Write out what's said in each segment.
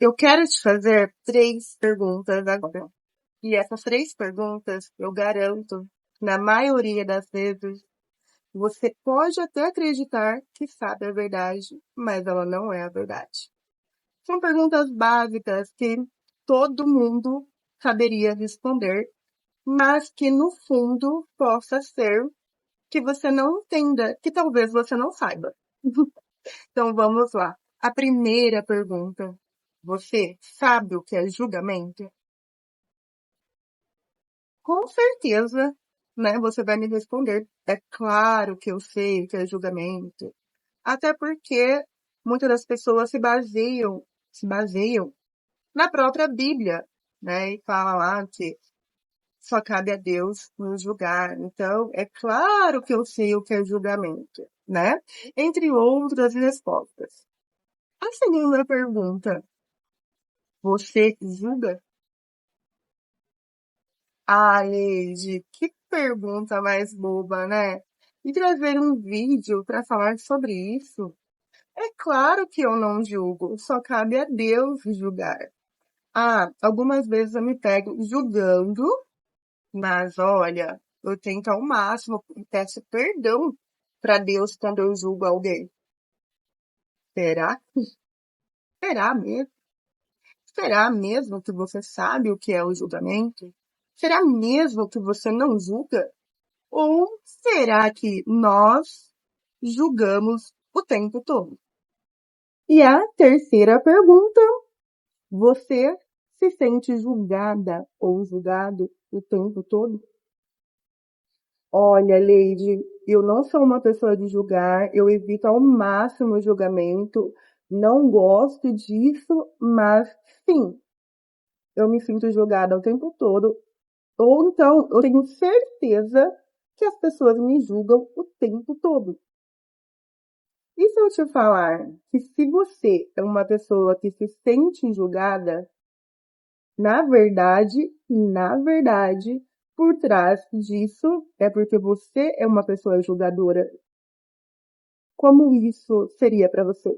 Eu quero te fazer 3 perguntas agora. E essas 3 perguntas, eu garanto, na maioria das vezes, você pode até acreditar que sabe a verdade, mas ela não é a verdade. São perguntas básicas que todo mundo saberia responder, mas que no fundo possa ser que você não entenda, que talvez você não saiba. Então vamos lá. A primeira pergunta. Você sabe o que é julgamento? Com certeza, né, você vai me responder. É claro que eu sei o que é julgamento. Até porque muitas das pessoas se baseiam na própria Bíblia, né? E fala lá que só cabe a Deus nos julgar. Então, é claro que eu sei o que é julgamento, né? Entre outras respostas. A segunda pergunta, você julga? Ah, Leide, que pergunta mais boba, né? E trazer um vídeo para falar sobre isso? É claro que eu não julgo, só cabe a Deus julgar. Ah, algumas vezes eu me pego julgando, mas olha, eu tento ao máximo, peço perdão para Deus quando eu julgo alguém. Será? Será mesmo? Será mesmo que você sabe o que é o julgamento? Será mesmo que você não julga? Ou será que nós julgamos o tempo todo? E a terceira pergunta, você se sente julgada ou julgado o tempo todo? Olha, Leide, eu não sou uma pessoa de julgar, eu evito ao máximo o julgamento, não gosto disso, mas sim, eu me sinto julgada o tempo todo, ou então eu tenho certeza que as pessoas me julgam o tempo todo. E se eu te falar que se você é uma pessoa que se sente julgada, na verdade, por trás disso é porque você é uma pessoa julgadora. Como isso seria para você?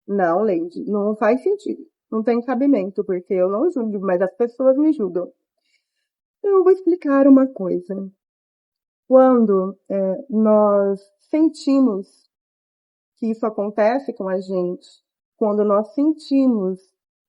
Não, Lady, não faz sentido. Não tem cabimento, porque eu não julgo, mas as pessoas me julgam. Eu vou explicar uma coisa. Quando nós sentimos que isso acontece com a gente, quando nós sentimos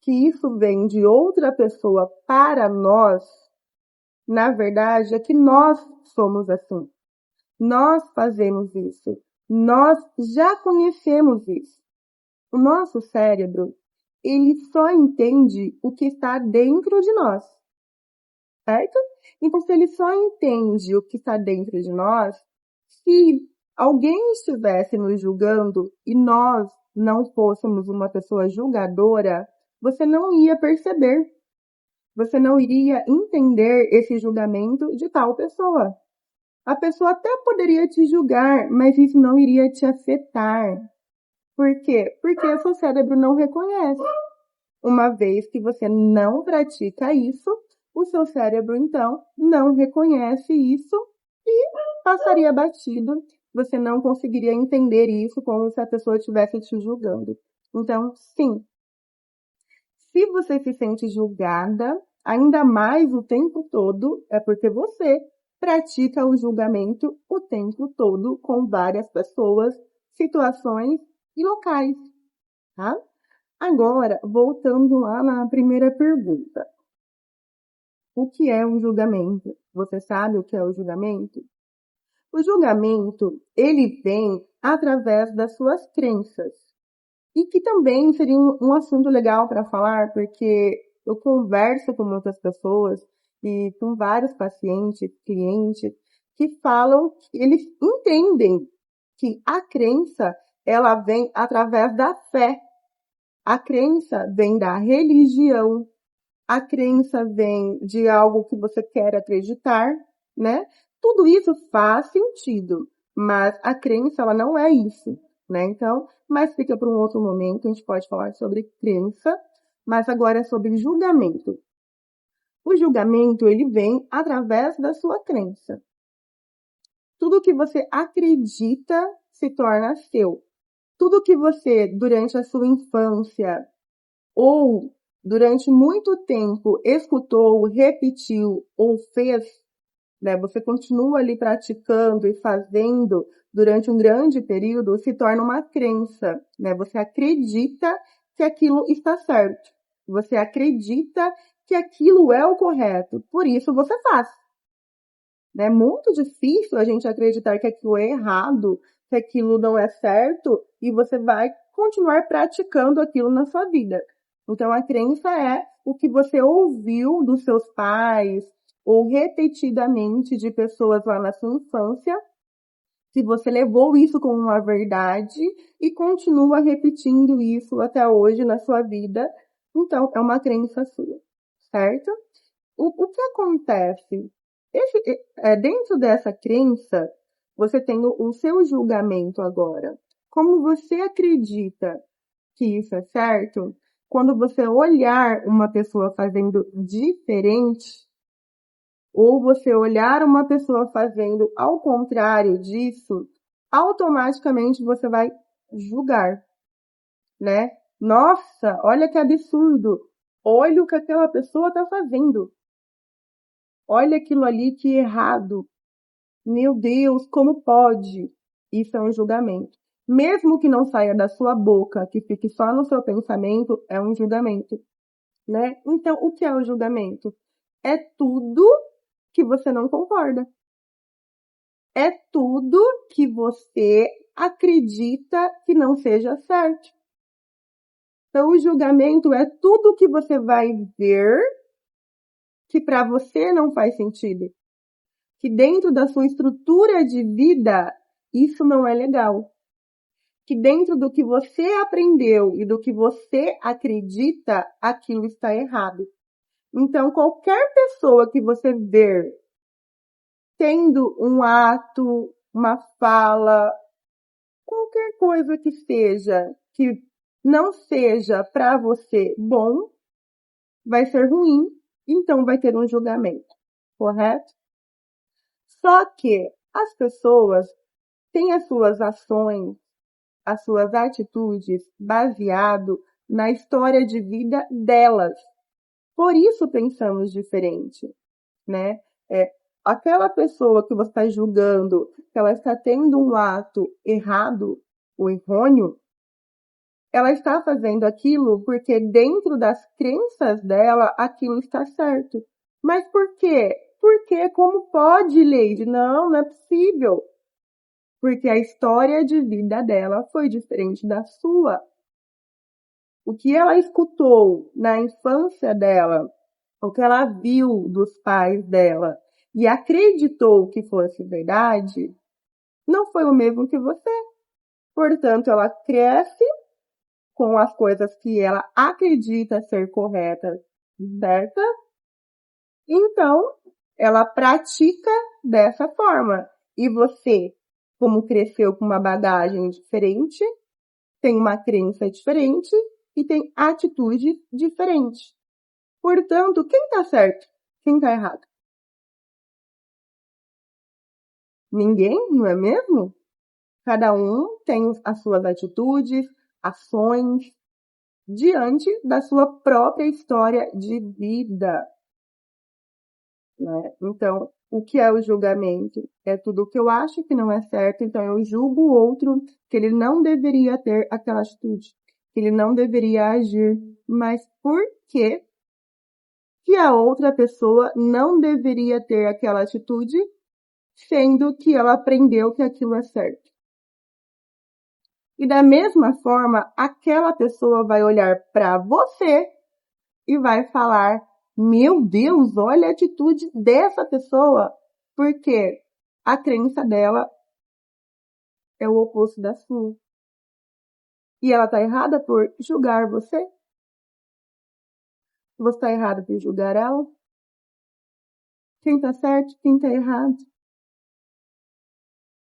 que isso vem de outra pessoa para nós, na verdade é que nós somos assim. Nós fazemos isso. Nós já conhecemos isso. O nosso cérebro, ele só entende o que está dentro de nós, certo? Então, se ele só entende o que está dentro de nós, se alguém estivesse nos julgando e nós não fôssemos uma pessoa julgadora, você não ia perceber, você não iria entender esse julgamento de tal pessoa. A pessoa até poderia te julgar, mas isso não iria te afetar. Por quê? Porque o seu cérebro não reconhece. Uma vez que você não pratica isso, o seu cérebro, então, não reconhece isso e passaria batido. Você não conseguiria entender isso como se a pessoa estivesse te julgando. Então, sim, se você se sente julgada, ainda mais o tempo todo, é porque você pratica o julgamento o tempo todo com várias pessoas, situações e locais, tá? Agora, voltando lá na primeira pergunta. O que é um julgamento? Você sabe o que é o julgamento? O julgamento, ele vem através das suas crenças. E que também seria um assunto legal para falar, porque eu converso com muitas pessoas e com vários pacientes, clientes, que falam que eles entendem que a crença, ela vem através da fé. A crença vem da religião, a crença vem de algo que você quer acreditar, né? Tudo isso faz sentido, mas a crença, ela não é isso, né? Então, mas fica para um outro momento, a gente pode falar sobre crença, mas agora é sobre julgamento. O julgamento, ele vem através da sua crença. Tudo que você acredita se torna seu. Tudo que você, durante a sua infância, ou durante muito tempo escutou, repetiu ou fez, né, você continua ali praticando e fazendo durante um grande período, se torna uma crença, né? Você acredita que aquilo está certo. Você acredita que aquilo é o correto. Por isso você faz. É muito difícil a gente acreditar que aquilo é errado, que aquilo não é certo, e você vai continuar praticando aquilo na sua vida. Então, a crença é o que você ouviu dos seus pais, ou repetidamente de pessoas lá na sua infância, se você levou isso como uma verdade e continua repetindo isso até hoje na sua vida, então é uma crença sua, certo? O que acontece? Dentro dessa crença, você tem o seu julgamento agora. Como você acredita que isso é certo, quando você olhar uma pessoa fazendo diferente, ou você olhar uma pessoa fazendo ao contrário disso, automaticamente você vai julgar, né? Nossa, olha que absurdo! Olha o que aquela pessoa está fazendo. Olha aquilo ali que errado. Meu Deus, como pode? Isso é um julgamento. Mesmo que não saia da sua boca, que fique só no seu pensamento, é um julgamento, né? Então, o que é o julgamento? É tudo que você não concorda. É tudo que você acredita que não seja certo. Então, o julgamento é tudo que você vai ver que para você não faz sentido. Que dentro da sua estrutura de vida, isso não é legal. Que dentro do que você aprendeu e do que você acredita, aquilo está errado. Então, qualquer pessoa que você ver tendo um ato, uma fala, qualquer coisa que seja, que não seja para você bom, vai ser ruim, então vai ter um julgamento, correto? Só que as pessoas têm as suas ações, as suas atitudes baseado na história de vida delas. Por isso pensamos diferente, né? Aquela pessoa que você está julgando, que ela está tendo um ato errado ou errôneo, ela está fazendo aquilo porque dentro das crenças dela, aquilo está certo. Mas por quê? Porque como pode, Leide? Não, não é possível. Porque a história de vida dela foi diferente da sua. O que ela escutou na infância dela, o que ela viu dos pais dela e acreditou que fosse verdade, não foi o mesmo que você. Portanto, ela cresce com as coisas que ela acredita ser corretas, certa? Então, ela pratica dessa forma. E você, como cresceu com uma bagagem diferente, tem uma crença diferente e tem atitude diferente. Portanto, quem está certo? Quem está errado? Ninguém, não é mesmo? Cada um tem as suas atitudes, ações, diante da sua própria história de vida, né? Então, o que é o julgamento? É tudo o que eu acho que não é certo, então eu julgo o outro que ele não deveria ter aquela atitude, que ele não deveria agir. Mas por que a outra pessoa não deveria ter aquela atitude, sendo que ela aprendeu que aquilo é certo? E da mesma forma, aquela pessoa vai olhar para você e vai falar: meu Deus, olha a atitude dessa pessoa, porque a crença dela é o oposto da sua. E ela está errada por julgar você? Você está errado por julgar ela? Quem está certo, quem está errado?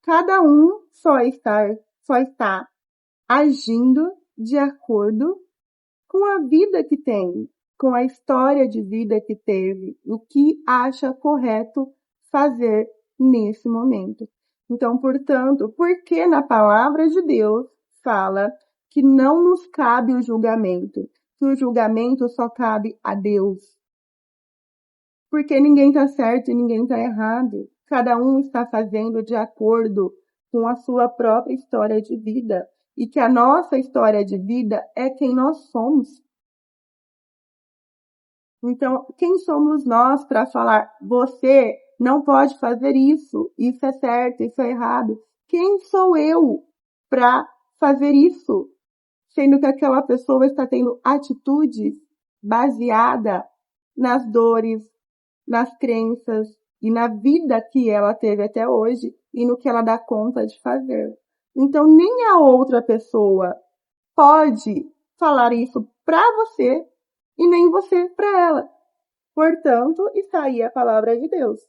Cada um só está agindo de acordo com a vida que tem, com a história de vida que teve, o que acha correto fazer nesse momento. Então, portanto, porque na palavra de Deus fala que não nos cabe o julgamento, que o julgamento só cabe a Deus. Porque ninguém está certo e ninguém está errado. Cada um está fazendo de acordo com a sua própria história de vida. E que a nossa história de vida é quem nós somos. Então, quem somos nós para falar, você não pode fazer isso é certo, isso é errado? Quem sou eu para fazer isso? Sendo que aquela pessoa está tendo atitudes baseadas nas dores, nas crenças e na vida que ela teve até hoje e no que ela dá conta de fazer. Então, nem a outra pessoa pode falar isso para você e nem você para ela. Portanto, está aí a palavra de Deus.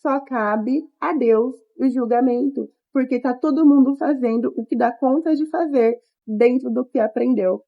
Só cabe a Deus o julgamento, porque está todo mundo fazendo o que dá conta de fazer dentro do que aprendeu.